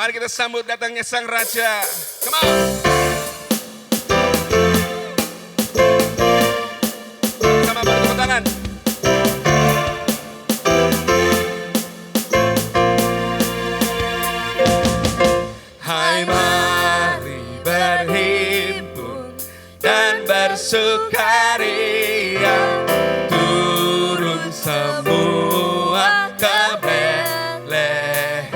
Mari kita sambut datangnya Sang Raja. Come on. Sama bertepuk tangan. Hai, mari berhimpun dan bersukaria, turun semua ke Betlehem.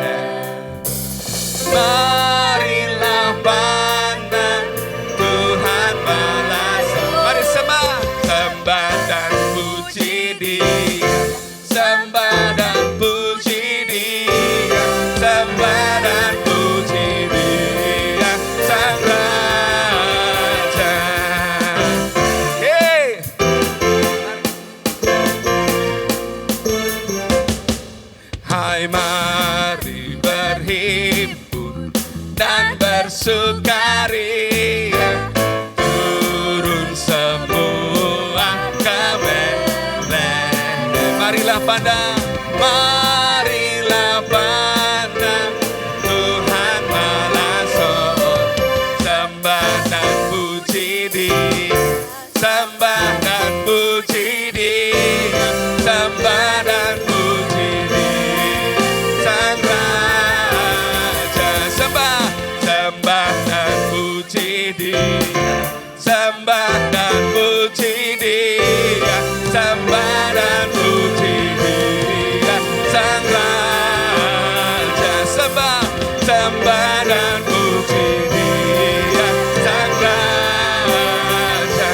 Marilah pandang Tuhan balas. Mari sembah, sembah dan puji Dia, sembah dan puji Dia, sembah dan puji Dia, Sang Raja. Hey. Hai, mari berhimpun dan bersukaria, turun semua ke Betlehem. Marilah pandang, marilah pandang Tuhan Malasor, sembah dan puji Dia, sembah dan puji Dia, sembah dan puji Dia, Sang Raja. Sembah, sembah dan puji Dia, sembah dan puji Dia, sembah dan puji Dia, Sang Raja. Sembah, sembah dan puji Dia, Sang Raja.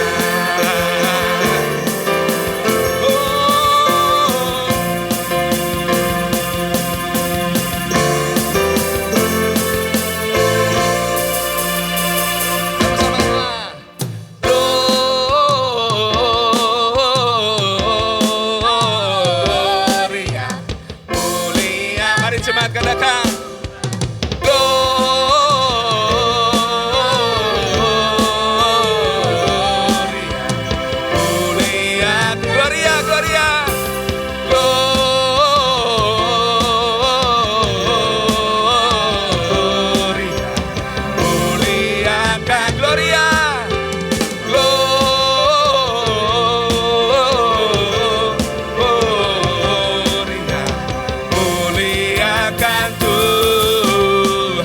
Oh. Gloria, mulia. Mari jemaat katakan Gloria, mulia. Gloria, Gloria, Gloria, muliakan Gloria, Gloria, muliakan Tuhan.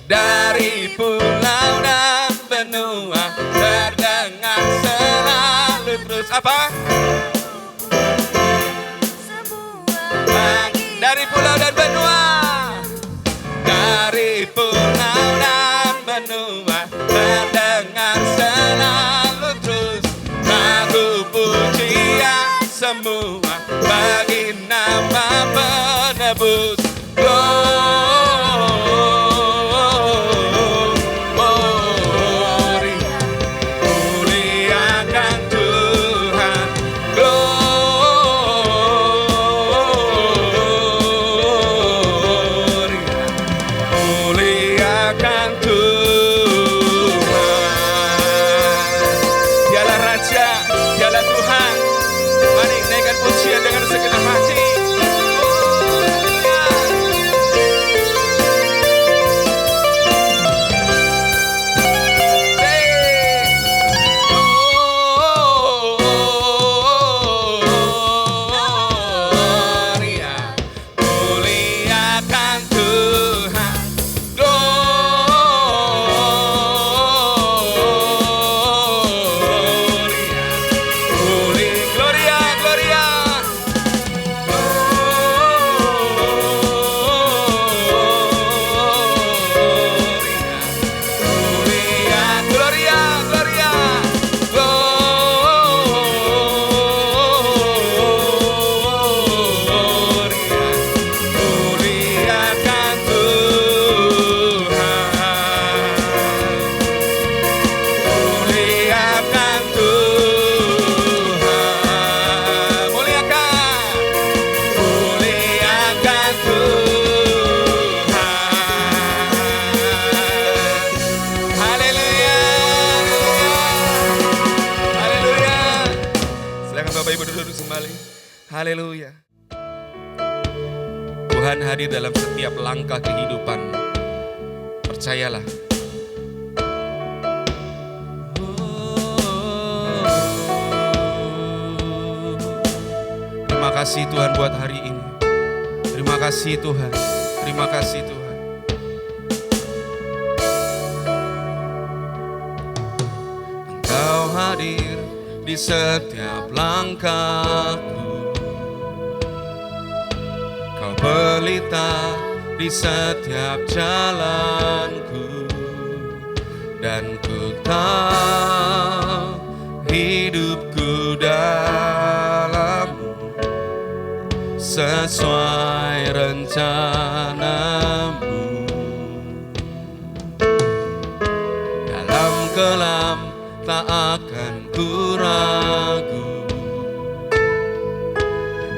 Dari pulau dan benua terdengar selalu terus apa? Dari pulau dan benua, dari pulau dan benua terdengar selalu terus lagu pujian semua bagi nama penebus. Gloria, muliakan Tuhan. Gloria, muliakan Tuhan. Dialah Raja, Dialah Tuhan. Mari naikkan pujian dengan segenap hati. Gloria, muliakan Tuhan. Gloria, Gloria, Gloria. Haleluya. Tuhan hadir dalam setiap langkah kehidupan. Percayalah. Terima kasih Tuhan buat hari ini. Terima kasih Tuhan. Terima kasih Tuhan. Engkau hadir di setiap langkahku. Kau pelita di setiap jalanku. Dan ku tahu hidupku dalam-Mu sesuai rencana-Mu. Dalam kelam tak akan ku ragu,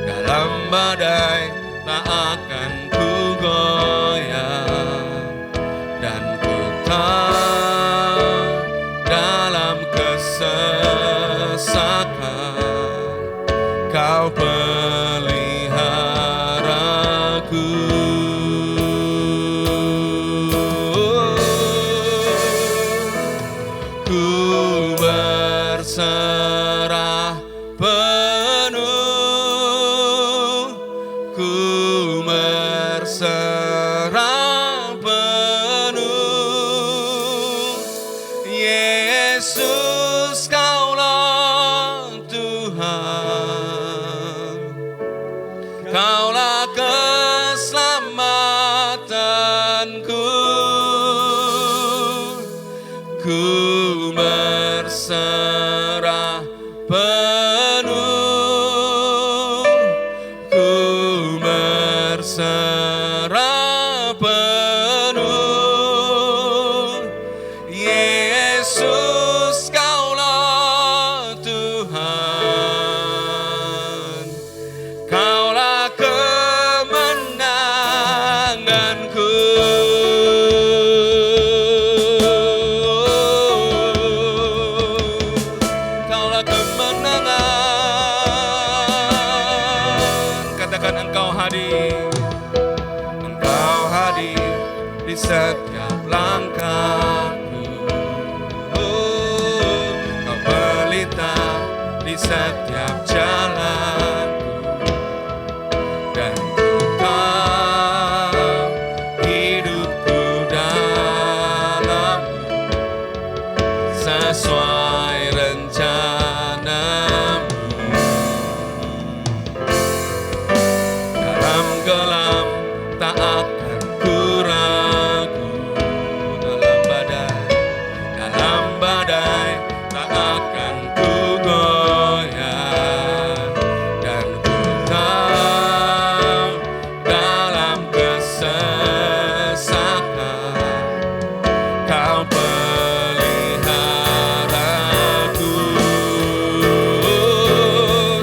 dalam badai tak akan ku goyah, dan ku tahu dalam kesesakan Kau peliharaku. Ku berserah penuh, ku berserah penuh. Yesus, Kaulah Tuhan, Kaulah keselamatanku. Ku berserah penuh, ku berserah penuh. Yesus, Kaulah Tuhan, Kaulah kemenanganku. Kaulah kemenangan. Katakan Engkau hadir. Engkau hadir di setiap langkahku. Kau pelita di setiap jalanku. Dan ku tahu hidupku dalam-Mu sesuai rencana-Mu. Dalam kelam tak akan ku ragu, dalam badai tak akan ku goyah, dan ku tahu dalam kesesakan Kau peliharaku.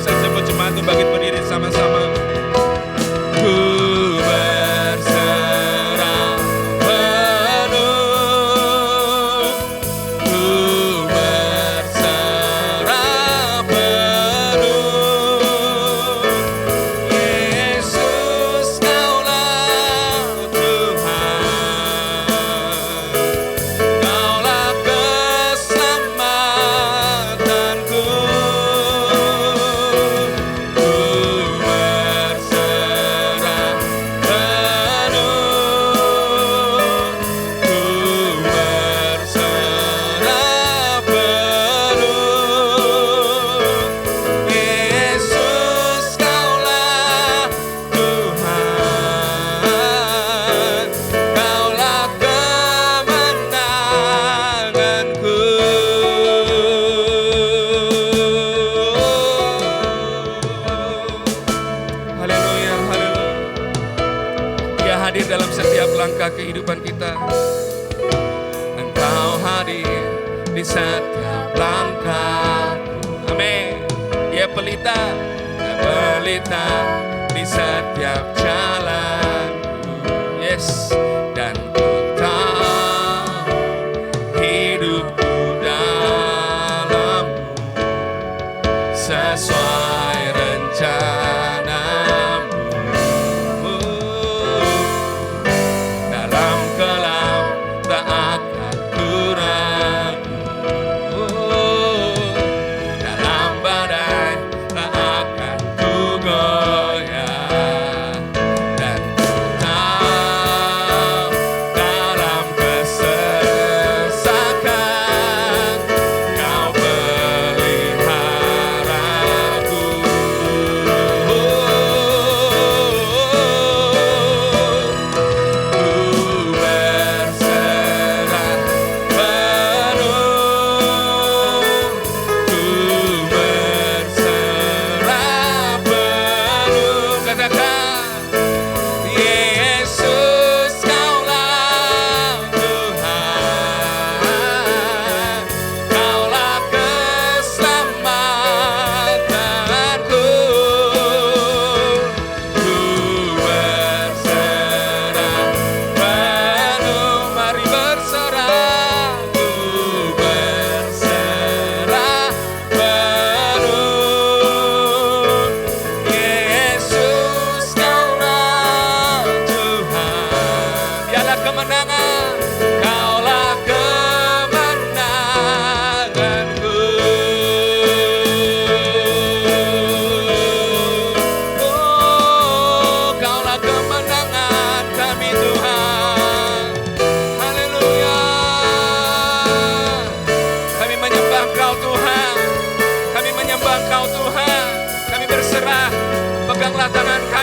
Saya sebut jemaat untuk bangkit berdiri sama-sama. Ku berserah penuh, ku berserah penuh. Yesus, Kaulah Tuhan, Kaulah keselamatanku. Ku berserah penuh, ku berserah penuh. Yesus, Kaulah Tuhan, Kaulah kemenanganku. Haleluya, haleluya. Dia hadir dalam setiap langkah kehidupan kita. Engkau hadir di setiap langkah. Amin. Dia pelita di setiap jalanku. Yes. Dan ku tahu hidupku dalam-Mu sesuai rencana.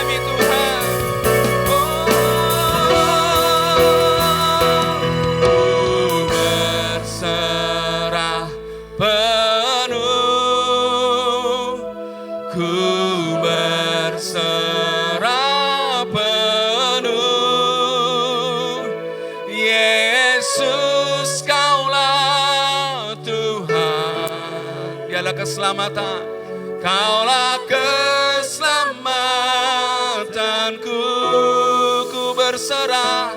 kami Tuhan. Ku berserah penuh, ku berserah penuh. Yesus, Kaulah Tuhan. Dialah keselamatan, Kaulah keselamatanku. Ku berserah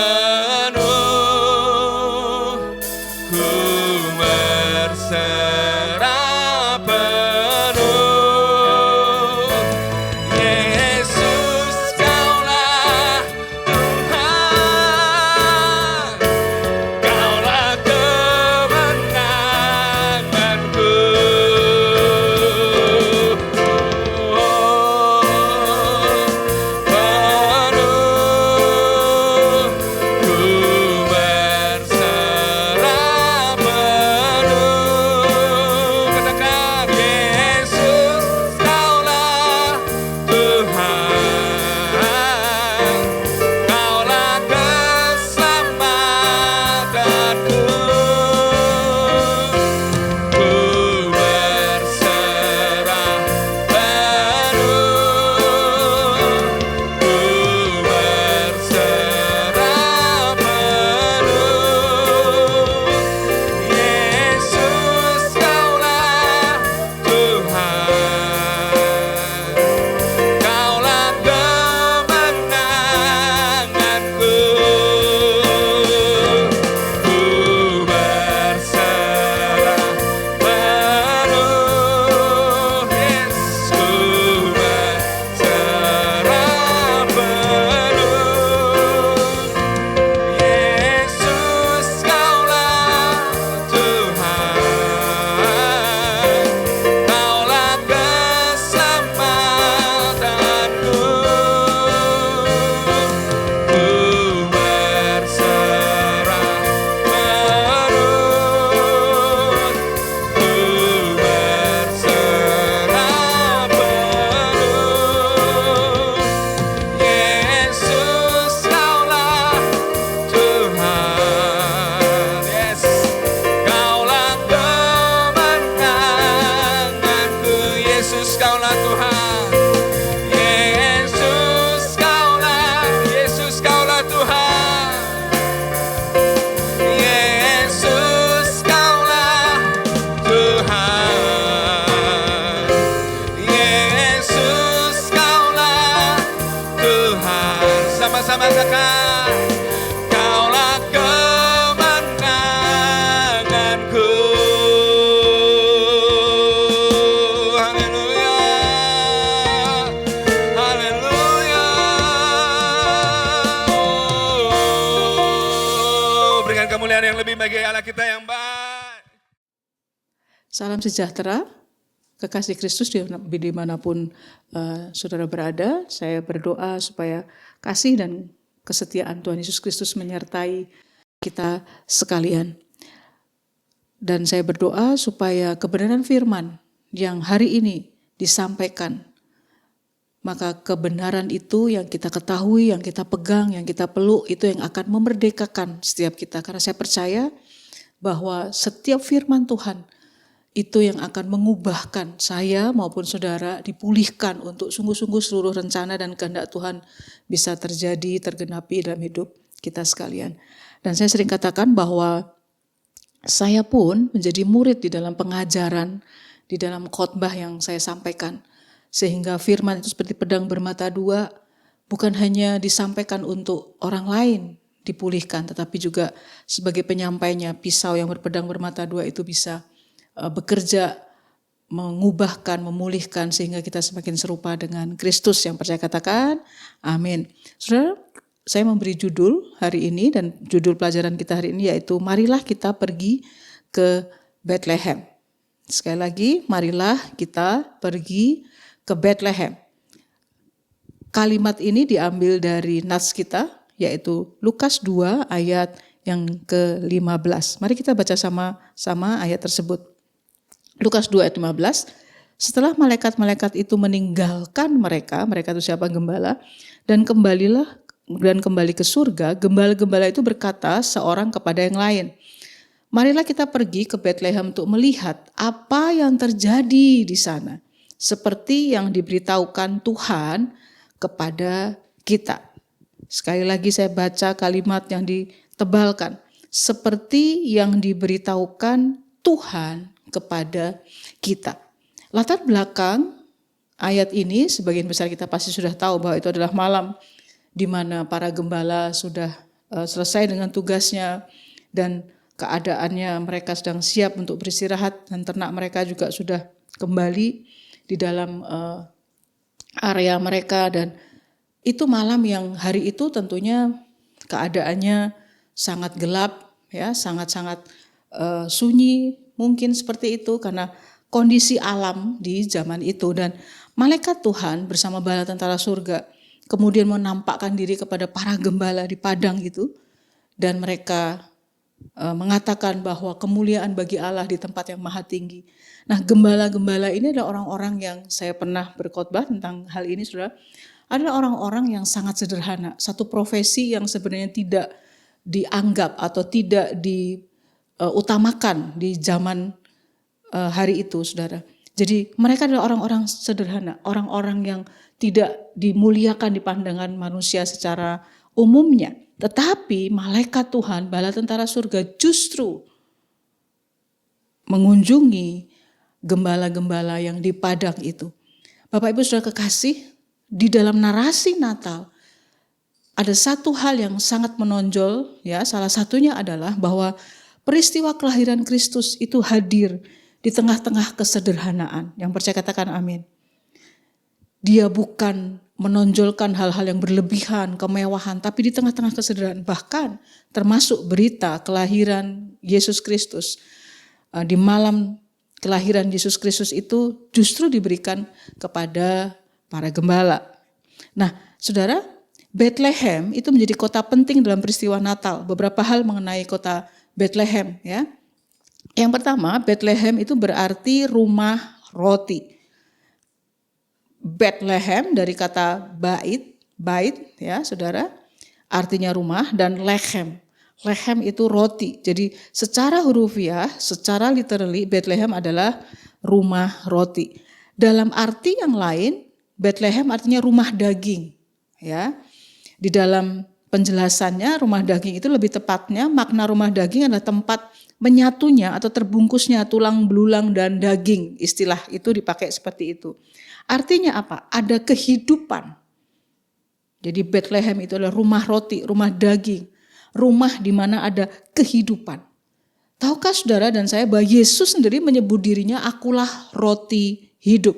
penuh, ku berserah penuh. Yesus, Kaulah Tuhan, Kaulah kemenanganku. Sama-sama katakan, Kaulah kemenanganku. Haleluya, haleluya. Berikan kemuliaan yang lebih bagi Allah kita yang baik. Salam sejahtera, kekasih Kristus dimanapun saudara berada. Saya berdoa supaya kasih dan kesetiaan Tuhan Yesus Kristus menyertai kita sekalian. Dan saya berdoa supaya kebenaran firman yang hari ini disampaikan, maka kebenaran itu yang kita ketahui, yang kita pegang, yang kita peluk, itu yang akan memerdekakan setiap kita. Karena saya percaya bahwa setiap firman Tuhan itu yang akan mengubahkan saya maupun saudara, dipulihkan untuk sungguh-sungguh seluruh rencana dan kehendak Tuhan bisa terjadi, tergenapi dalam hidup kita sekalian. Dan saya sering katakan bahwa saya pun menjadi murid di dalam pengajaran, di dalam khotbah yang saya sampaikan. Sehingga firman itu seperti pedang bermata dua, bukan hanya disampaikan untuk orang lain dipulihkan, tetapi juga sebagai penyampainya, pisau yang berpedang bermata dua itu bisa bekerja, mengubahkan, memulihkan sehingga kita semakin serupa dengan Kristus yang percaya. Katakan amin. Saudara, saya memberi judul hari ini dan judul pelajaran kita hari ini yaitu marilah kita pergi ke Bethlehem. Sekali lagi, marilah kita pergi ke Bethlehem. Kalimat ini diambil dari nats kita yaitu Lukas 2 ayat yang ke-15. Mari kita baca sama-sama ayat tersebut. Lukas 2 ayat 15, Setelah malaikat-malaikat itu meninggalkan mereka itu siapa? Gembala, dan kembali ke surga. Gembala-gembala itu berkata seorang kepada yang lain, marilah kita pergi ke Bethlehem untuk melihat apa yang terjadi di sana, seperti yang diberitahukan Tuhan kepada kita. Sekali lagi saya baca kalimat yang ditebalkan, seperti yang diberitahukan Tuhan kepada kita. Latar belakang ayat ini sebagian besar kita pasti sudah tahu bahwa itu adalah malam di mana para gembala sudah selesai dengan tugasnya dan keadaannya mereka sedang siap untuk beristirahat, dan ternak mereka juga sudah kembali di dalam area mereka. Dan itu malam yang hari itu tentunya keadaannya sangat gelap, ya, sangat-sangat sunyi, mungkin seperti itu karena kondisi alam di zaman itu. Dan malaikat Tuhan bersama bala tentara surga kemudian menampakkan diri kepada para gembala di padang itu, dan mereka mengatakan bahwa kemuliaan bagi Allah di tempat yang maha tinggi. Nah, gembala-gembala ini adalah orang-orang yang saya pernah berkhotbah tentang hal ini, saudara, adalah orang-orang yang sangat sederhana. Satu profesi yang sebenarnya tidak dianggap atau tidak diutamakan di zaman hari itu, saudara. Jadi mereka adalah orang-orang sederhana, orang-orang yang tidak dimuliakan di pandangan manusia secara umumnya. Tetapi malaikat Tuhan, bala tentara surga justru mengunjungi gembala-gembala yang di padang itu. Bapak Ibu Saudara kekasih, di dalam narasi Natal ada satu hal yang sangat menonjol, ya, salah satunya adalah bahwa peristiwa kelahiran Kristus itu hadir di tengah-tengah kesederhanaan. Yang percaya katakan amin. Dia bukan menonjolkan hal-hal yang berlebihan, kemewahan, tapi di tengah-tengah kesederhanaan. Bahkan termasuk berita kelahiran Yesus Kristus. Di malam kelahiran Yesus Kristus itu justru diberikan kepada para gembala. Nah, saudara, Bethlehem itu menjadi kota penting dalam peristiwa Natal. Beberapa hal mengenai kota Bethlehem, ya. Yang pertama, Bethlehem itu berarti rumah roti. Bethlehem dari kata bait, ya saudara, artinya rumah, dan lechem. Lechem itu roti. Jadi secara hurufiah, secara literally, Bethlehem adalah rumah roti. Dalam arti yang lain, Bethlehem artinya rumah daging. Ya, di dalam penjelasannya rumah daging itu lebih tepatnya makna rumah daging adalah tempat menyatunya atau terbungkusnya tulang belulang dan daging. Istilah itu dipakai seperti itu. Artinya apa? Ada kehidupan. Jadi Bethlehem itu adalah rumah roti, rumah daging, rumah di mana ada kehidupan. Tahukah saudara dan saya bahwa Yesus sendiri menyebut dirinya, akulah roti hidup.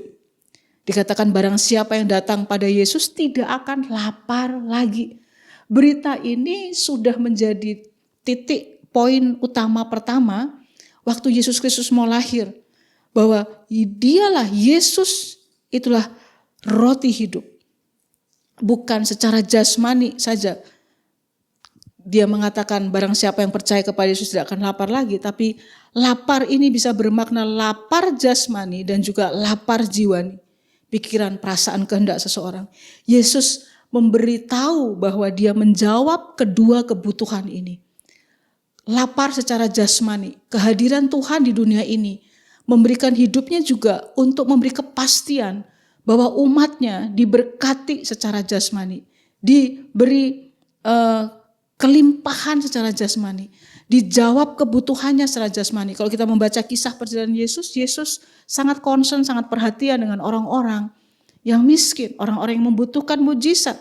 Dikatakan barang siapa yang datang pada Yesus tidak akan lapar lagi. Berita ini sudah menjadi titik poin utama pertama waktu Yesus Kristus mau lahir. Bahwa dialah Yesus, itulah roti hidup. Bukan secara jasmani saja. Dia mengatakan barang siapa yang percaya kepada Yesus tidak akan lapar lagi. Tapi lapar ini bisa bermakna lapar jasmani dan juga lapar jiwani. Pikiran, perasaan, kehendak seseorang. Yesus memberitahu bahwa dia menjawab kedua kebutuhan ini. Lapar secara jasmani, kehadiran Tuhan di dunia ini memberikan hidupnya juga untuk memberi kepastian bahwa umatnya diberkati secara jasmani, diberi kelimpahan secara jasmani, dijawab kebutuhannya secara jasmani. Kalau kita membaca kisah perjalanan Yesus, Yesus sangat concern, sangat perhatian dengan orang-orang yang miskin, orang-orang yang membutuhkan mujizat.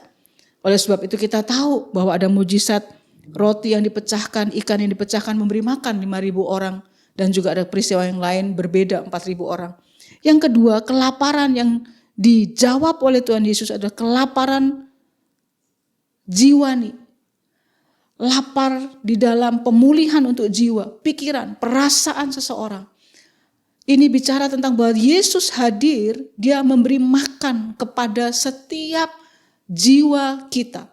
Oleh sebab itu kita tahu bahwa ada mujizat roti yang dipecahkan, ikan yang dipecahkan memberi makan 5.000 orang. Dan juga ada peristiwa yang lain berbeda 4.000 orang. Yang kedua, kelaparan yang dijawab oleh Tuhan Yesus adalah kelaparan jiwani. Lapar di dalam pemulihan untuk jiwa, pikiran, perasaan seseorang. Ini bicara tentang bahwa Yesus hadir, dia memberi makan kepada setiap jiwa kita.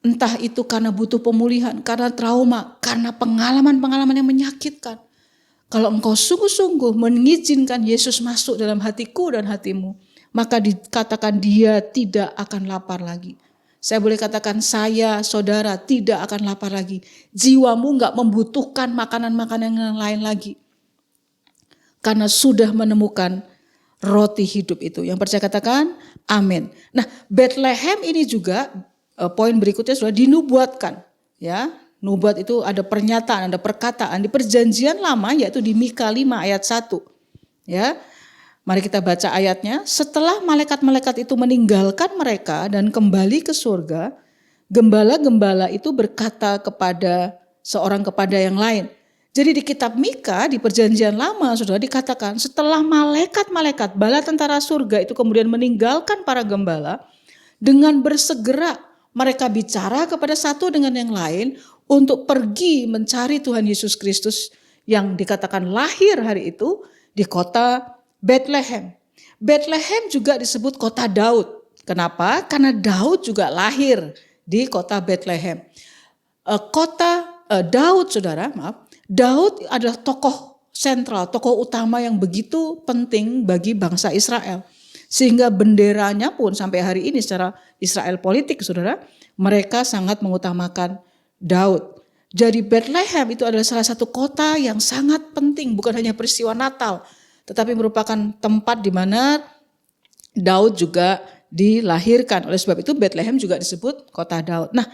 Entah itu karena butuh pemulihan, karena trauma, karena pengalaman-pengalaman yang menyakitkan. Kalau engkau sungguh-sungguh mengizinkan Yesus masuk dalam hatiku dan hatimu, maka dikatakan dia tidak akan lapar lagi. Saya boleh katakan saya, saudara tidak akan lapar lagi. Jiwamu enggak membutuhkan makanan-makanan yang lain lagi. Karena sudah menemukan roti hidup itu. Yang percaya katakan amin. Nah, Bethlehem ini juga poin berikutnya sudah dinubuatkan, ya. Nubuat itu ada pernyataan, ada perkataan di Perjanjian Lama, yaitu di Mika 5 ayat 1. Ya. Mari kita baca ayatnya. Setelah malaikat-malaikat itu meninggalkan mereka dan kembali ke surga, gembala-gembala itu berkata kepada seorang kepada yang lain. Jadi di kitab Mika di Perjanjian Lama sudah dikatakan setelah malaikat-malaikat bala tentara surga itu kemudian meninggalkan para gembala, dengan bersegera mereka bicara kepada satu dengan yang lain untuk pergi mencari Tuhan Yesus Kristus yang dikatakan lahir hari itu di kota Bethlehem. Bethlehem juga disebut kota Daud. Kenapa? Karena Daud juga lahir di kota Bethlehem. Daud, saudara, Daud adalah tokoh sentral, tokoh utama yang begitu penting bagi bangsa Israel. Sehingga benderanya pun sampai hari ini secara Israel politik, saudara, mereka sangat mengutamakan Daud. Jadi Bethlehem itu adalah salah satu kota yang sangat penting, bukan hanya peristiwa Natal, tetapi merupakan tempat di mana Daud juga dilahirkan. Oleh sebab itu Bethlehem juga disebut kota Daud. Nah,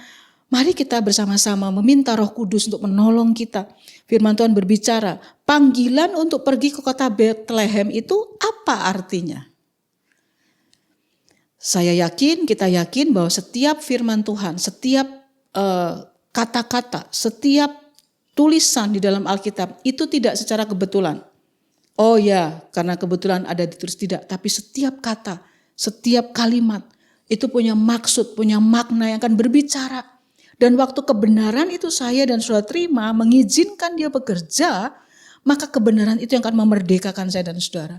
mari kita bersama-sama meminta Roh Kudus untuk menolong kita. Firman Tuhan berbicara, panggilan untuk pergi ke kota Bethlehem itu apa artinya? Saya yakin, kita yakin bahwa setiap firman Tuhan, setiap kata-kata, setiap tulisan di dalam Alkitab itu tidak secara kebetulan. Oh ya, karena kebetulan ada ditulis, tidak. Tapi setiap kata, setiap kalimat itu punya maksud, punya makna yang akan berbicara. Dan waktu kebenaran itu saya dan saudara terima, mengizinkan dia bekerja, maka kebenaran itu yang akan memerdekakan saya dan saudara.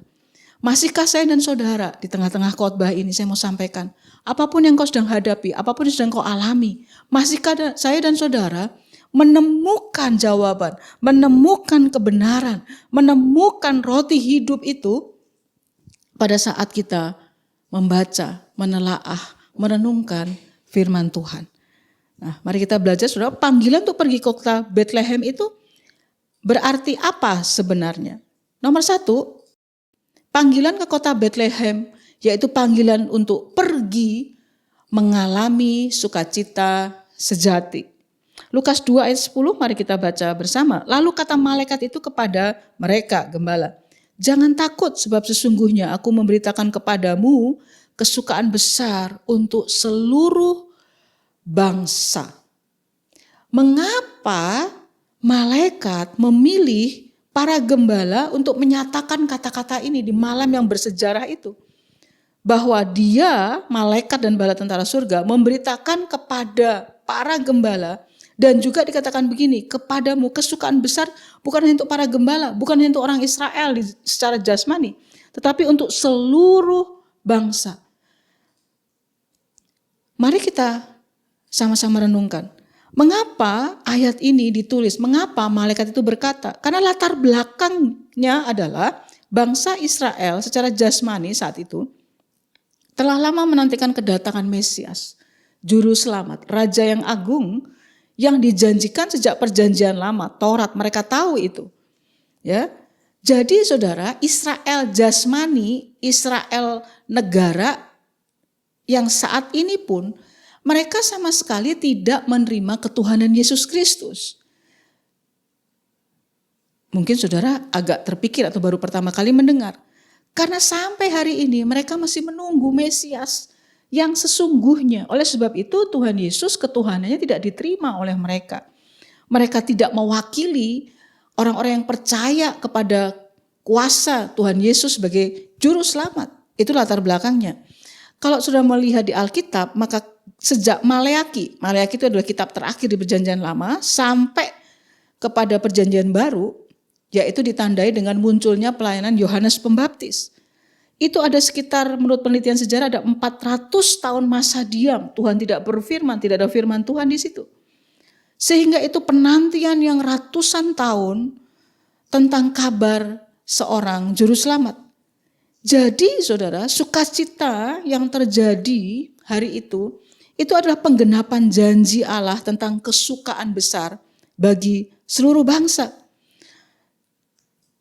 Masihkah saya dan saudara di tengah-tengah khotbah ini saya mau sampaikan, apapun yang kau sedang hadapi, apapun yang sedang kau alami, masihkah saya dan saudara menemukan jawaban, menemukan kebenaran, menemukan roti hidup itu pada saat kita membaca, menelaah, merenungkan firman Tuhan. Nah, mari kita belajar, saudara, panggilan untuk pergi ke kota Bethlehem itu berarti apa sebenarnya? Nomor 1, panggilan ke kota Bethlehem yaitu panggilan untuk pergi mengalami sukacita sejati. Lukas 2 ayat 10, mari kita baca bersama. Lalu kata malaikat itu kepada mereka, gembala, jangan takut sebab sesungguhnya aku memberitakan kepadamu kesukaan besar untuk seluruh bangsa. Mengapa malaikat memilih para gembala untuk menyatakan kata-kata ini di malam yang bersejarah itu? Bahwa dia, malaikat dan bala tentara surga, memberitakan kepada para gembala, dan juga dikatakan begini, kepadamu kesukaan besar bukan hanya untuk para gembala, bukan hanya untuk orang Israel secara jasmani, tetapi untuk seluruh bangsa. Mari kita sama-sama renungkan. Mengapa ayat ini ditulis? Mengapa malaikat itu berkata? Karena latar belakangnya adalah bangsa Israel secara jasmani saat itu telah lama menantikan kedatangan Mesias, Juru Selamat, Raja yang agung yang dijanjikan sejak perjanjian lama, Taurat, mereka tahu itu. Ya. Jadi saudara, Israel jasmani, Israel negara yang saat ini pun mereka sama sekali tidak menerima ketuhanan Yesus Kristus. Mungkin saudara agak terpikir atau baru pertama kali mendengar. Karena sampai hari ini mereka masih menunggu Mesias yang sesungguhnya. Oleh sebab itu Tuhan Yesus ketuhanannya tidak diterima oleh mereka. Mereka tidak mewakili orang-orang yang percaya kepada kuasa Tuhan Yesus sebagai Juru Selamat. Itu latar belakangnya. Kalau sudah melihat di Alkitab, maka sejak Maleaki itu adalah kitab terakhir di Perjanjian Lama, sampai kepada Perjanjian Baru, yaitu ditandai dengan munculnya pelayanan Yohanes Pembaptis. Itu ada sekitar, menurut penelitian sejarah, ada 400 tahun masa diam. Tuhan tidak berfirman, tidak ada firman Tuhan di situ. Sehingga itu penantian yang ratusan tahun tentang kabar seorang juru selamat. Jadi saudara, sukacita yang terjadi hari itu adalah penggenapan janji Allah tentang kesukaan besar bagi seluruh bangsa.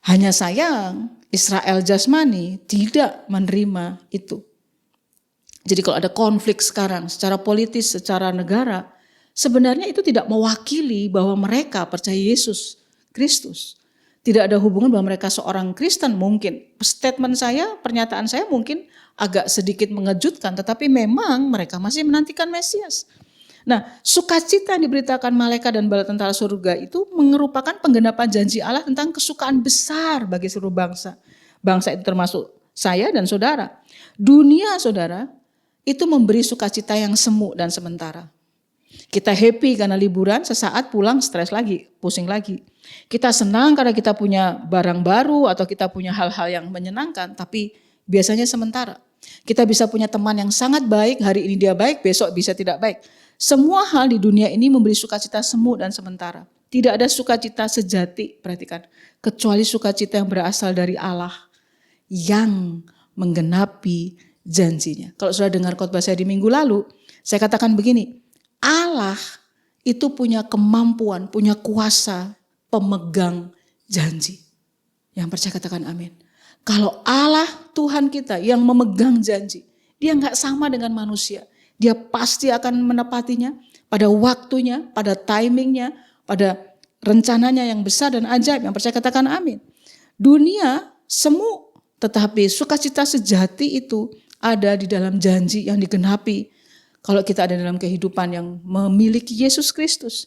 Hanya sayang, Israel jasmani tidak menerima itu. Jadi kalau ada konflik sekarang secara politis, secara negara, sebenarnya itu tidak mewakili bahwa mereka percaya Yesus Kristus. Tidak ada hubungan bahwa mereka seorang Kristen mungkin. Statement saya, pernyataan saya mungkin agak sedikit mengejutkan, tetapi memang mereka masih menantikan Mesias. Nah, sukacita yang diberitakan malaikat dan bala tentara surga itu merupakan penggenapan janji Allah tentang kesukaan besar bagi seluruh bangsa. Bangsa itu termasuk saya dan saudara. Dunia saudara itu memberi sukacita yang semu dan sementara. Kita happy karena liburan, sesaat pulang stres lagi, pusing lagi. Kita senang karena kita punya barang baru atau kita punya hal-hal yang menyenangkan, tapi biasanya sementara. Kita bisa punya teman yang sangat baik, hari ini dia baik, besok bisa tidak baik. Semua hal di dunia ini memberi sukacita semu dan sementara. Tidak ada sukacita sejati, perhatikan, kecuali sukacita yang berasal dari Allah yang menggenapi janjinya. Kalau sudah dengar khotbah saya di minggu lalu, saya katakan begini, Allah itu punya kemampuan, punya kuasa pemegang janji. Yang percaya katakan amin. Kalau Allah Tuhan kita yang memegang janji, dia nggak sama dengan manusia. Dia pasti akan menepatinya pada waktunya, pada timingnya, pada rencananya yang besar dan ajaib. Yang percaya katakan amin. Dunia semu, tetapi sukacita sejati itu ada di dalam janji yang digenapi. Kalau kita ada dalam kehidupan yang memiliki Yesus Kristus.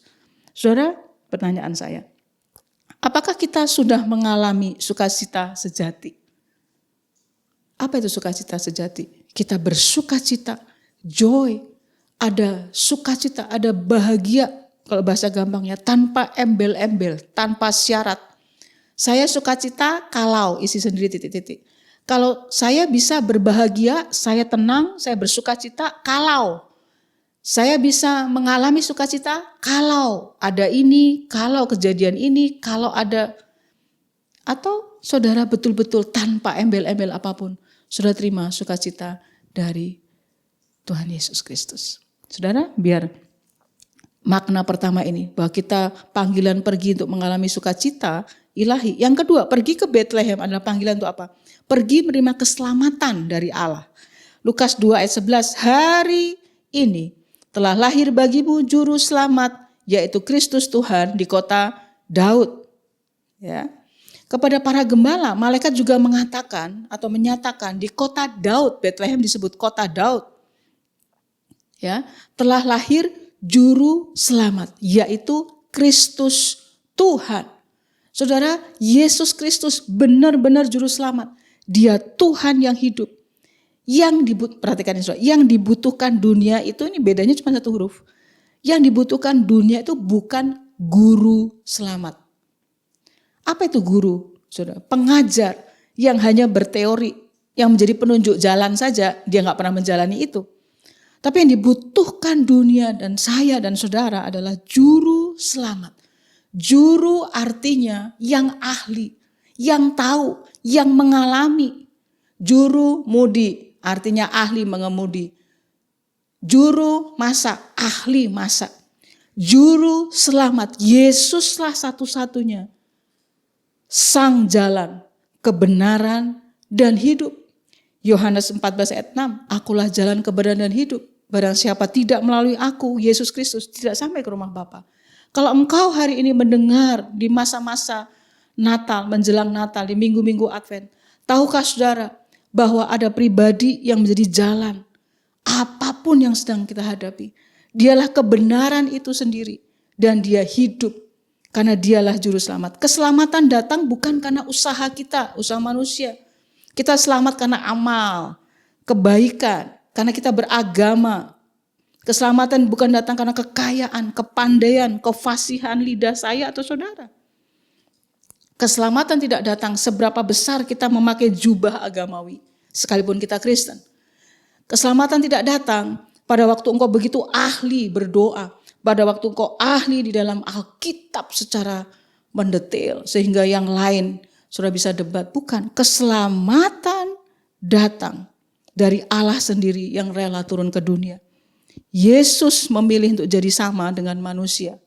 Saudara, pertanyaan saya, apakah kita sudah mengalami sukacita sejati? Apa itu sukacita sejati? Kita bersukacita, joy, ada sukacita, ada bahagia, kalau bahasa gampangnya, tanpa embel-embel, tanpa syarat. Saya sukacita kalau isi sendiri titik-titik. Kalau saya bisa berbahagia, saya tenang, saya bersukacita kalau saya bisa mengalami sukacita kalau ada ini, kalau kejadian ini, kalau ada, atau saudara betul-betul tanpa embel-embel apapun, saudara terima sukacita dari Tuhan Yesus Kristus. Saudara, biar makna pertama ini, bahwa kita panggilan pergi untuk mengalami sukacita ilahi. Yang kedua, pergi ke Bethlehem adalah panggilan untuk apa? Pergi menerima keselamatan dari Allah. Lukas 2 ayat 11, hari ini telah lahir bagimu juru selamat, yaitu Kristus Tuhan di kota Daud. Ya. Kepada para gembala, malaikat juga mengatakan atau menyatakan di kota Daud, Bethlehem disebut kota Daud. Ya, telah lahir juru selamat, yaitu Kristus Tuhan. Saudara, Yesus Kristus benar-benar juru selamat. Dia Tuhan yang hidup. Yang dibutuhkan dunia itu, ini bedanya cuma satu huruf. Yang dibutuhkan dunia itu bukan guru selamat. Apa itu guru? Saudara, pengajar yang hanya berteori, yang menjadi penunjuk jalan saja, dia nggak pernah menjalani itu. Tapi yang dibutuhkan dunia dan saya dan saudara adalah juru selamat. Juru artinya yang ahli, yang tahu, yang mengalami. Juru mudi artinya ahli mengemudi. Juru masak, ahli masak. Juru selamat, Yesuslah satu-satunya. Sang jalan, kebenaran, dan hidup. Yohanes 14 ayat 6, akulah jalan kebenaran dan hidup. Barang siapa tidak melalui aku, Yesus Kristus, tidak sampai ke rumah Bapa. Kalau engkau hari ini mendengar di masa-masa Natal, menjelang Natal, di minggu-minggu Advent, tahukah saudara bahwa ada pribadi yang menjadi jalan apapun yang sedang kita hadapi. Dialah kebenaran itu sendiri dan dia hidup karena dialah juru selamat. Keselamatan datang bukan karena usaha kita, usaha manusia. Kita selamat karena amal, kebaikan, karena kita beragama. Keselamatan bukan datang karena kekayaan, kepandaian, kefasihan lidah saya atau saudara. Keselamatan tidak datang seberapa besar kita memakai jubah agamawi, sekalipun kita Kristen. Keselamatan tidak datang pada waktu engkau begitu ahli berdoa, pada waktu engkau ahli di dalam Alkitab secara mendetail sehingga yang lain saudara bisa debat. Bukan, keselamatan datang dari Allah sendiri yang rela turun ke dunia. Yesus memilih untuk jadi sama dengan manusia,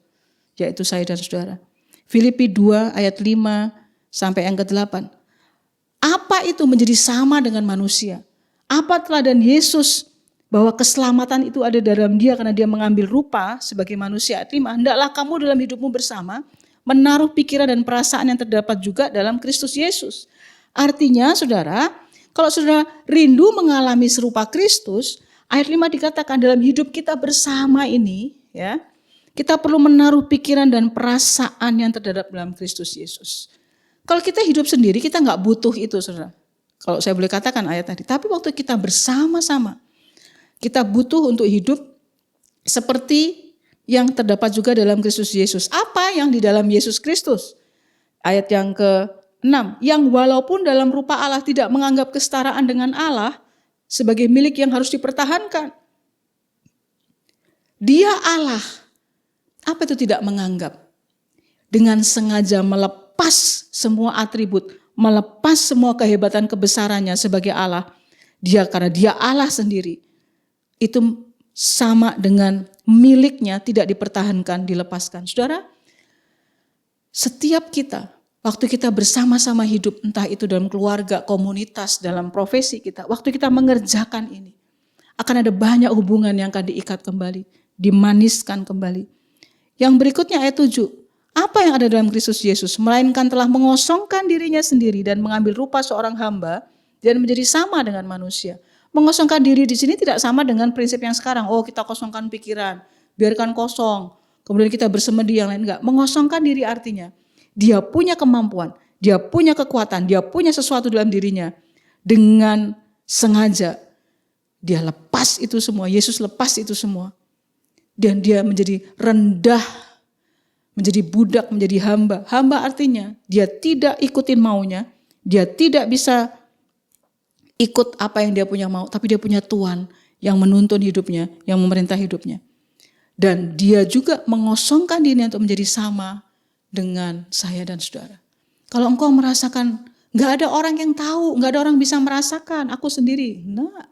yaitu saya dan saudara. Filipi 2 ayat 5 sampai yang ke-8. Apa itu menjadi sama dengan manusia? Apa teladan Yesus bahwa keselamatan itu ada dalam dia karena dia mengambil rupa sebagai manusia? Ayat 5, hendaklah kamu dalam hidupmu bersama menaruh pikiran dan perasaan yang terdapat juga dalam Kristus Yesus. Artinya saudara, kalau saudara rindu mengalami serupa Kristus, ayat 5 dikatakan dalam hidup kita bersama ini, ya, kita perlu menaruh pikiran dan perasaan yang terdapat dalam Kristus Yesus. Kalau kita hidup sendiri, kita nggak butuh itu, saudara. Kalau saya boleh katakan ayat tadi. Tapi waktu kita bersama-sama, kita butuh untuk hidup seperti yang terdapat juga dalam Kristus Yesus. Apa yang di dalam Yesus Kristus? Ayat yang ke-6. Yang walaupun dalam rupa Allah tidak menganggap kesetaraan dengan Allah sebagai milik yang harus dipertahankan. Dia Allah. Apa itu tidak menganggap? Dengan sengaja melepas semua atribut, melepas semua kehebatan kebesarannya sebagai Allah. Karena dia Allah sendiri. Itu sama dengan miliknya tidak dipertahankan, dilepaskan. Saudara, setiap kita, waktu kita bersama-sama hidup, entah itu dalam keluarga, komunitas, dalam profesi kita, waktu kita mengerjakan ini, akan ada banyak hubungan yang akan diikat kembali, dimaniskan kembali. Yang berikutnya ayat 7, apa yang ada dalam Kristus Yesus? Melainkan telah mengosongkan dirinya sendiri dan mengambil rupa seorang hamba dan menjadi sama dengan manusia. Mengosongkan diri di sini tidak sama dengan prinsip yang sekarang. Oh, kita kosongkan pikiran, biarkan kosong. Kemudian kita bersemedi yang lain. Enggak. Mengosongkan diri artinya dia punya kemampuan, dia punya kekuatan, dia punya sesuatu dalam dirinya. Dengan sengaja dia lepas itu semua. Yesus lepas itu semua. Dan dia menjadi rendah, menjadi budak, menjadi hamba. Hamba artinya dia tidak ikutin maunya, dia tidak bisa ikut apa yang dia punya mau, tapi dia punya Tuhan yang menuntun hidupnya, yang memerintah hidupnya. Dan dia juga mengosongkan dirinya untuk menjadi sama dengan saya dan saudara. Kalau engkau merasakan, gak ada orang yang tahu, gak ada orang bisa merasakan, aku sendiri. Nah,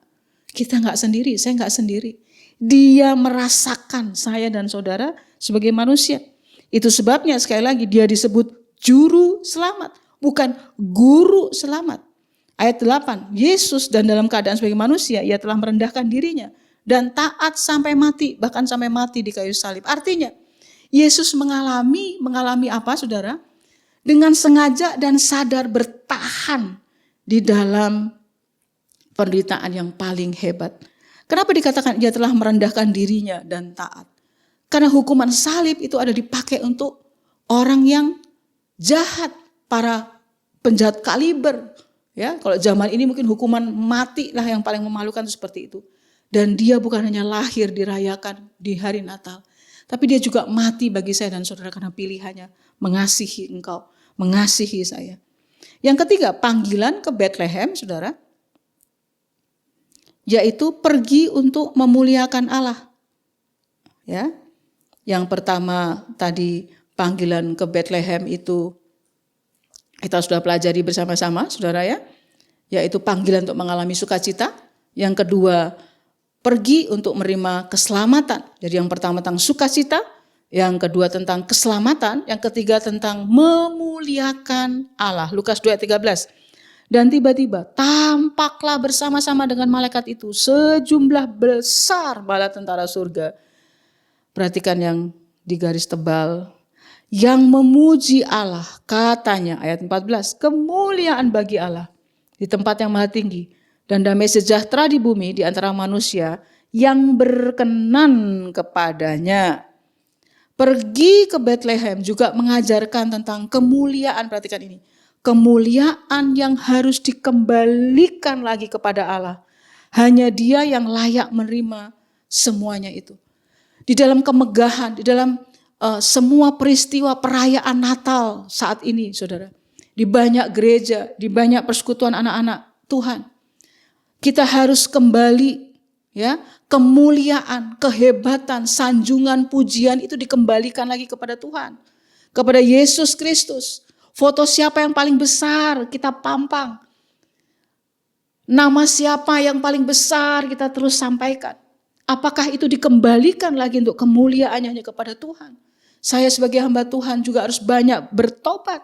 kita gak sendiri, saya gak sendiri. Dia merasakan saya dan saudara sebagai manusia. Itu sebabnya sekali lagi dia disebut juru selamat, bukan guru selamat. Ayat 8, Yesus dan dalam keadaan sebagai manusia, ia telah merendahkan dirinya dan taat sampai mati, bahkan sampai mati di kayu salib. Artinya, Yesus mengalami apa saudara? Dengan sengaja dan sadar bertahan di dalam penderitaan yang paling hebat. Kenapa dikatakan ia telah merendahkan dirinya dan taat? Karena hukuman salib itu ada dipakai untuk orang yang jahat, para penjahat kaliber. Ya, kalau zaman ini mungkin hukuman mati lah yang paling memalukan seperti itu. Dan dia bukan hanya lahir dirayakan di hari Natal, tapi dia juga mati bagi saya dan saudara karena pilihannya mengasihi engkau, mengasihi saya. Yang ketiga, panggilan ke Bethlehem, saudara, yaitu pergi untuk memuliakan Allah. Ya, yang pertama tadi panggilan ke Bethlehem itu kita sudah pelajari bersama-sama, saudara ya, yaitu panggilan untuk mengalami sukacita. Yang kedua, pergi untuk menerima keselamatan. Jadi yang pertama tentang sukacita, yang kedua tentang keselamatan, yang ketiga tentang memuliakan Allah. Lukas 2 ayat 13. Dan tiba-tiba tampaklah bersama-sama dengan malaikat itu sejumlah besar bala tentara surga. Perhatikan yang di garis tebal. Yang memuji Allah, katanya ayat 14, kemuliaan bagi Allah di tempat yang maha tinggi dan damai sejahtera di bumi di antara manusia yang berkenan kepadanya. Pergi ke Bethlehem juga mengajarkan tentang kemuliaan, perhatikan ini, kemuliaan yang harus dikembalikan lagi kepada Allah. Hanya Dia yang layak menerima semuanya itu. Di dalam kemegahan, di dalam semua peristiwa perayaan Natal saat ini, saudara. Di banyak gereja, di banyak persekutuan anak-anak Tuhan. Kita harus kembali, ya, kemuliaan, kehebatan, sanjungan, pujian itu dikembalikan lagi kepada Tuhan. kepada Yesus Kristus. Foto siapa yang paling besar kita pampang. Nama siapa yang paling besar kita terus sampaikan. Apakah itu dikembalikan lagi untuk kemuliaannya hanya kepada Tuhan? Saya sebagai hamba Tuhan juga harus banyak bertobat.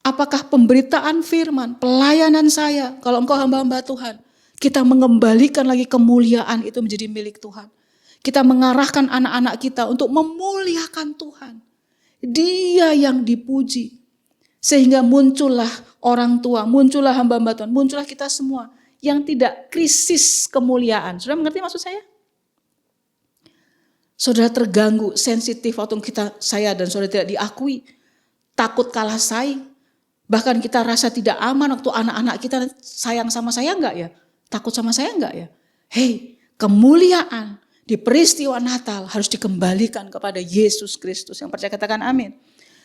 Apakah pemberitaan firman, pelayanan saya, kalau engkau hamba-hamba Tuhan, kita mengembalikan lagi kemuliaan itu menjadi milik Tuhan. Kita mengarahkan anak-anak kita untuk memuliakan Tuhan. Dia yang dipuji. Sehingga muncullah orang tua, muncullah hamba-hamba Tuhan, muncullah kita semua yang tidak krisis kemuliaan. Sudah mengerti maksud saya? Saudara terganggu, sensitif waktu saya dan saudara tidak diakui, takut kalah saing. Bahkan kita rasa tidak aman waktu anak-anak kita sayang sama saya enggak ya? Takut sama saya enggak ya? Hei, kemuliaan di peristiwa Natal harus dikembalikan kepada Yesus Kristus. Yang percaya katakan amin.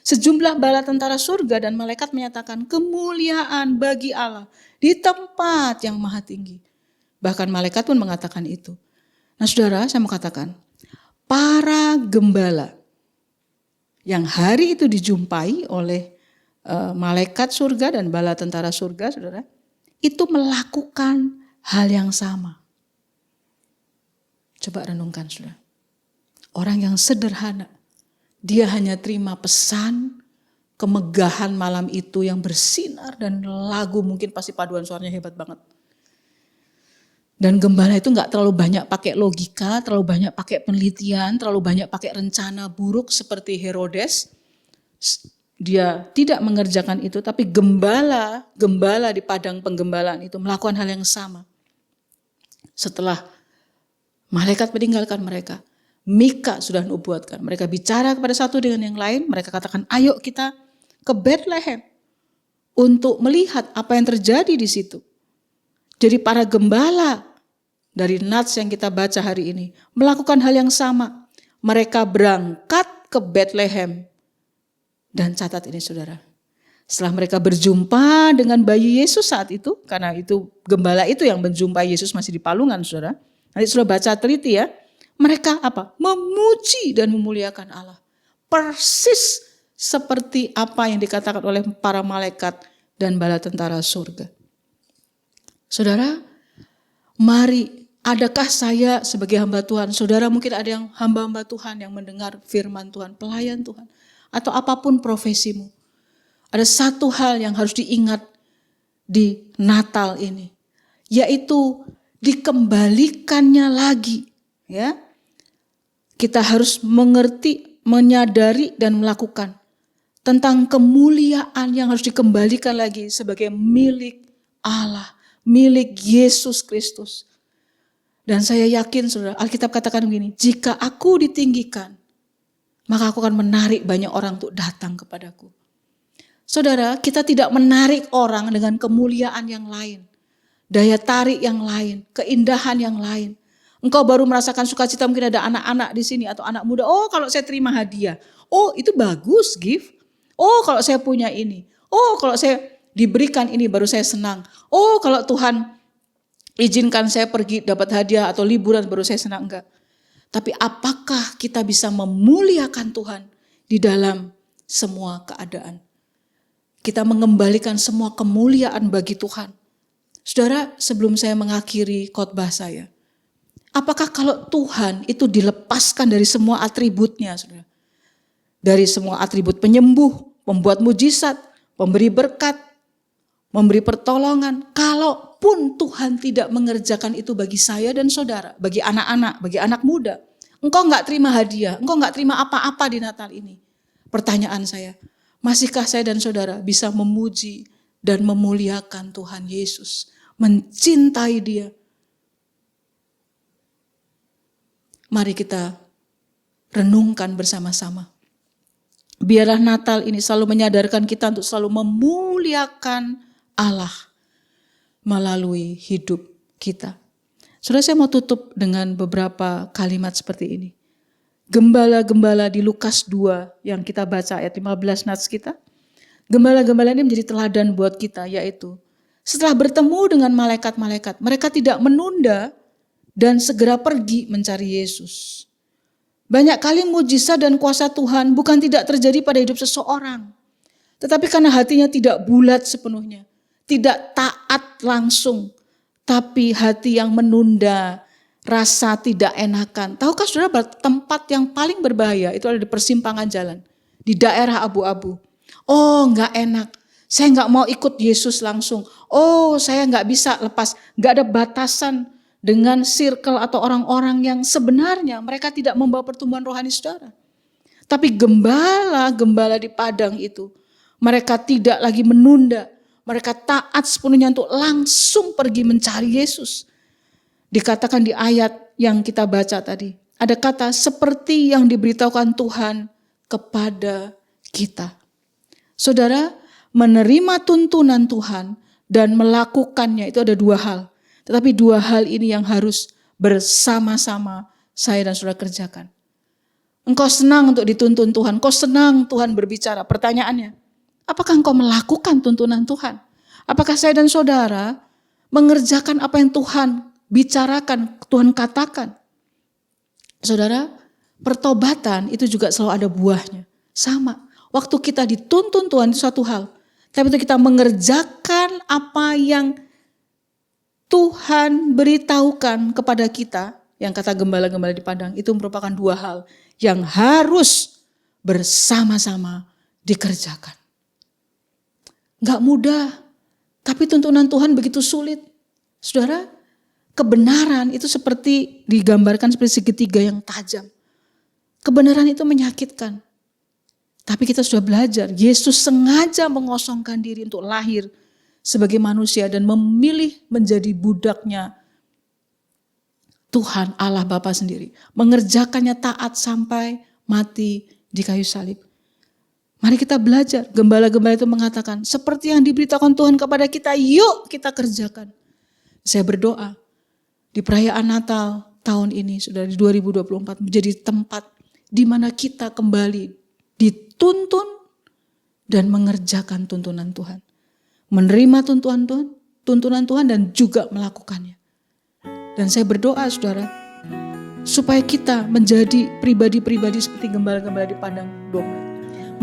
Sejumlah bala tentara surga dan malaikat menyatakan kemuliaan bagi Allah di tempat yang maha tinggi. Bahkan malaikat pun mengatakan itu. Nah saudara, saya mau katakan, para gembala yang hari itu dijumpai oleh malaikat surga dan bala tentara surga, saudara, itu melakukan hal yang sama. Coba renungkan, saudara. Orang yang sederhana, dia hanya terima pesan, kemegahan malam itu yang bersinar dan lagu mungkin pasti paduan suaranya hebat banget. Dan gembala itu gak terlalu banyak pakai logika, terlalu banyak pakai penelitian, terlalu banyak pakai rencana buruk seperti Herodes. Dia tidak mengerjakan itu, tapi gembala di padang penggembalaan itu melakukan hal yang sama. Setelah malaikat meninggalkan mereka, Mika sudah nubuatkan. Mereka bicara kepada satu dengan yang lain. Mereka katakan, ayo kita ke Bethlehem untuk melihat apa yang terjadi di situ. Jadi para gembala dari Nats yang kita baca hari ini melakukan hal yang sama. Mereka berangkat ke Bethlehem. Dan catat ini saudara. Setelah mereka berjumpa dengan bayi Yesus saat itu, karena itu gembala itu yang menjumpai Yesus masih di palungan saudara. Nanti sudah baca teliti ya. Mereka apa? Memuji dan memuliakan Allah. Persis seperti apa yang dikatakan oleh para malaikat dan bala tentara surga. Saudara, mari, adakah saya sebagai hamba Tuhan, saudara mungkin ada yang hamba-hamba Tuhan yang mendengar firman Tuhan, pelayan Tuhan, atau apapun profesimu. Ada satu hal yang harus diingat di Natal ini, yaitu dikembalikannya lagi, ya. Kita harus mengerti, menyadari dan melakukan tentang kemuliaan yang harus dikembalikan lagi sebagai milik Allah, milik Yesus Kristus. Dan saya yakin saudara, Alkitab katakan begini, jika aku ditinggikan, maka aku akan menarik banyak orang untuk datang kepadaku. Saudara, kita tidak menarik orang dengan kemuliaan yang lain, daya tarik yang lain, keindahan yang lain. Engkau baru merasakan sukacita, mungkin ada anak-anak di sini atau anak muda. Oh, kalau saya terima hadiah. Oh, itu bagus, gift. Oh, kalau saya punya ini. Oh, kalau saya diberikan ini baru saya senang. Oh, kalau Tuhan izinkan saya pergi dapat hadiah atau liburan baru saya senang. Enggak. Tapi apakah kita bisa memuliakan Tuhan di dalam semua keadaan? Kita mengembalikan semua kemuliaan bagi Tuhan. Saudara, sebelum saya mengakhiri khotbah saya, apakah kalau Tuhan itu dilepaskan dari semua atributnya, saudara? Dari semua atribut penyembuh, pembuat mujizat, pemberi berkat, memberi pertolongan. Kalaupun Tuhan tidak mengerjakan itu bagi saya dan saudara, bagi anak-anak, bagi anak muda, engkau gak terima hadiah, engkau gak terima apa-apa di Natal ini. Pertanyaan saya, masihkah saya dan saudara bisa memuji dan memuliakan Tuhan Yesus, mencintai Dia? Mari kita renungkan bersama-sama. Biarlah Natal ini selalu menyadarkan kita untuk selalu memuliakan Allah melalui hidup kita. Saudara, saya mau tutup dengan beberapa kalimat seperti ini. Gembala-gembala di Lukas 2 yang kita baca ayat 15 nats kita. Gembala-gembala ini menjadi teladan buat kita, yaitu setelah bertemu dengan malaikat-malaikat, mereka tidak menunda dan segera pergi mencari Yesus. Banyak kali mujizat dan kuasa Tuhan bukan tidak terjadi pada hidup seseorang, tetapi karena hatinya tidak bulat sepenuhnya, tidak taat langsung, tapi hati yang menunda, rasa tidak enakan. Tahukah saudara, tempat yang paling berbahaya itu ada di persimpangan jalan, di daerah abu-abu. Oh, nggak enak, saya nggak mau ikut Yesus langsung. Oh, saya nggak bisa lepas, nggak ada batasan dengan circle atau orang-orang yang sebenarnya mereka tidak membawa pertumbuhan rohani saudara. Tapi gembala-gembala di padang itu, mereka tidak lagi menunda. Mereka taat sepenuhnya untuk langsung pergi mencari Yesus. Dikatakan di ayat yang kita baca tadi, ada kata seperti yang diberitahukan Tuhan kepada kita. Saudara, menerima tuntunan Tuhan dan melakukannya itu ada dua hal. Tetapi dua hal ini yang harus bersama-sama saya dan saudara kerjakan. Engkau senang untuk dituntun Tuhan, engkau senang Tuhan berbicara. Pertanyaannya, apakah engkau melakukan tuntunan Tuhan? Apakah saya dan saudara mengerjakan apa yang Tuhan bicarakan, Tuhan katakan? Saudara, pertobatan itu juga selalu ada buahnya. Sama, waktu kita dituntun Tuhan itu satu hal. Tapi itu kita mengerjakan apa yang Tuhan beritahukan kepada kita, yang kata gembala-gembala di padang, itu merupakan dua hal yang harus bersama-sama dikerjakan. Gak mudah, tapi tuntunan Tuhan begitu sulit. Saudara, kebenaran itu seperti digambarkan seperti segitiga yang tajam. Kebenaran itu menyakitkan. Tapi kita sudah belajar, Yesus sengaja mengosongkan diri untuk lahir sebagai manusia dan memilih menjadi budaknya Tuhan Allah Bapa sendiri. Mengerjakannya taat sampai mati di kayu salib. Mari kita belajar. Gembala-gembala itu mengatakan seperti yang diberitakan Tuhan kepada kita, yuk kita kerjakan. Saya berdoa di perayaan Natal tahun ini, sudah di 2024 menjadi tempat di mana kita kembali dituntun dan mengerjakan tuntunan Tuhan. Menerima tuntunan Tuhan dan juga melakukannya. Dan saya berdoa saudara, supaya kita menjadi pribadi-pribadi seperti gembala-gembala di padang domba.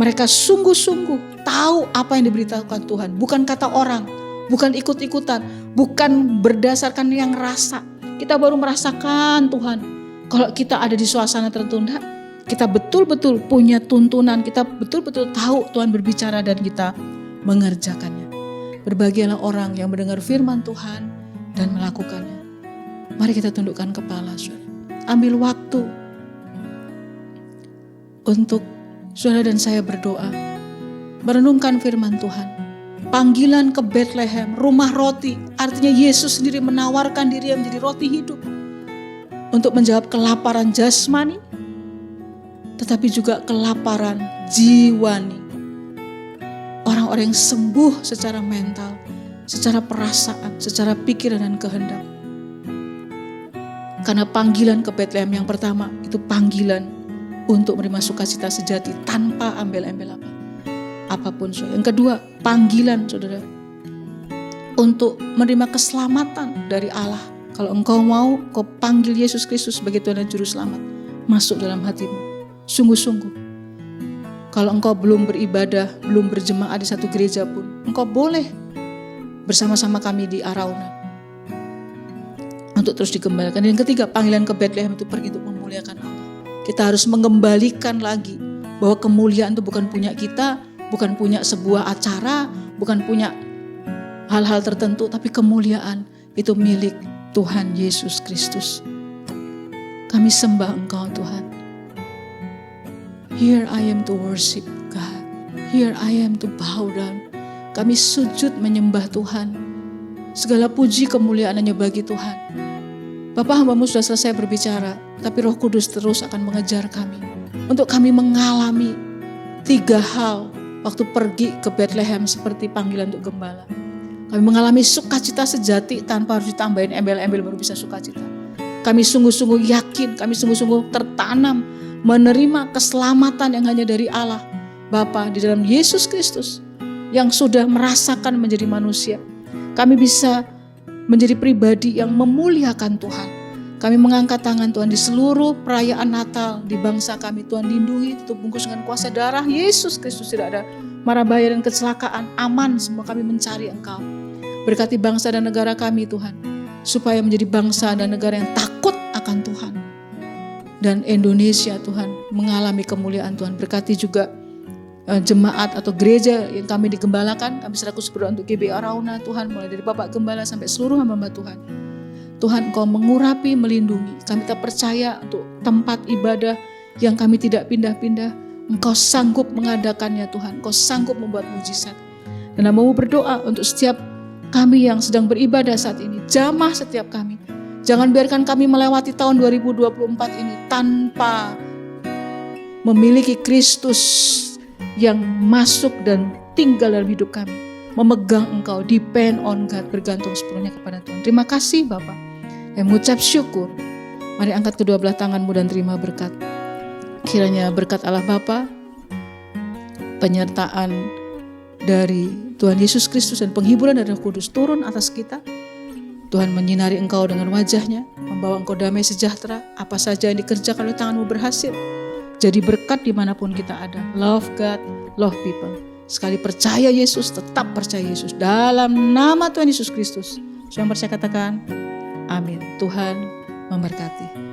Mereka sungguh-sungguh tahu apa yang diberitahukan Tuhan. Bukan kata orang, bukan ikut-ikutan, bukan berdasarkan yang rasa. Kita baru merasakan Tuhan. Kalau kita ada di suasana tertunda, kita betul-betul punya tuntunan, kita betul-betul tahu Tuhan berbicara dan kita mengerjakannya. Berbahagialah orang yang mendengar firman Tuhan dan melakukannya. Mari kita tundukkan kepala, saudara. Ambil waktu untuk saudara dan saya berdoa. Merenungkan firman Tuhan. Panggilan ke Bethlehem, rumah roti. Artinya Yesus sendiri menawarkan diri menjadi roti hidup. Untuk menjawab kelaparan jasmani, tetapi juga kelaparan jiwani. Orang-orang yang sembuh secara mental, secara perasaan, secara pikiran dan kehendak. Karena panggilan ke Bethlehem yang pertama itu panggilan untuk menerima sukacita sejati tanpa embel-embel apapun. Yang kedua, panggilan saudara untuk menerima keselamatan dari Allah. Kalau engkau mau, kau panggil Yesus Kristus sebagai Tuhan dan Juru Selamat, masuk dalam hatimu. Sungguh-sungguh. Kalau engkau belum beribadah, belum berjemaah di satu gereja pun, engkau boleh bersama-sama kami di Arauna untuk terus digembalakan. Dan yang ketiga, panggilan ke Bethlehem itu pergi untuk memuliakan Allah. Kita harus mengembalikan lagi bahwa kemuliaan itu bukan punya kita, bukan punya sebuah acara, bukan punya hal-hal tertentu, tapi kemuliaan itu milik Tuhan Yesus Kristus. Kami sembah Engkau Tuhan. Here I am to worship God. Here I am to bow down. Kami sujud menyembah Tuhan. Segala puji kemuliaan hanya bagi Tuhan. Bapa, hamba-Mu sudah selesai berbicara, tapi Roh Kudus terus akan mengejar kami. Untuk kami mengalami 3 hal waktu pergi ke Bethlehem seperti panggilan untuk gembala. Kami mengalami sukacita sejati tanpa harus ditambahin embel-embel baru bisa sukacita. Kami sungguh-sungguh yakin, kami sungguh-sungguh tertanam menerima keselamatan yang hanya dari Allah Bapa di dalam Yesus Kristus yang sudah merasakan menjadi manusia. Kami bisa menjadi pribadi yang memuliakan Tuhan. Kami mengangkat tangan Tuhan di seluruh perayaan Natal di bangsa kami. Tuhan lindungi, tutup bungkus dengan kuasa darah Yesus Kristus. Tidak ada mara bahaya dan kecelakaan, aman semua kami mencari Engkau. Berkati bangsa dan negara kami Tuhan, supaya menjadi bangsa dan negara yang takut akan Tuhan. Dan Indonesia Tuhan mengalami kemuliaan Tuhan. Berkati juga jemaat atau gereja yang kami digembalakan. Kami serahkan berdoa untuk GBA Rauna Tuhan, mulai dari Bapak Gembala sampai seluruh hamba Tuhan. Tuhan Engkau mengurapi, melindungi. Kami tak percaya untuk tempat ibadah yang kami tidak pindah-pindah. Engkau sanggup mengadakannya Tuhan. Engkau sanggup membuat mujizat. Dan mau berdoa untuk setiap kami yang sedang beribadah saat ini. Jamah setiap kami. Jangan biarkan kami melewati tahun 2024 ini tanpa memiliki Kristus yang masuk dan tinggal dalam hidup kami. Memegang Engkau, depend on God, bergantung sepenuhnya kepada Tuhan. Terima kasih Bapa. Yang mengucap syukur. Mari angkat kedua belah tanganmu dan terima berkat. Kiranya berkat Allah Bapa, penyertaan dari Tuhan Yesus Kristus dan penghiburan dari Roh Kudus turun atas kita. Tuhan menyinari engkau dengan wajahnya, membawa engkau damai sejahtera. Apa saja yang dikerjakan oleh tanganmu berhasil. Jadi berkat dimanapun kita ada. Love God, love people. Sekali percaya Yesus, tetap percaya Yesus. Dalam nama Tuhan Yesus Kristus. Siapa yang percaya katakan, amin. Tuhan memberkati.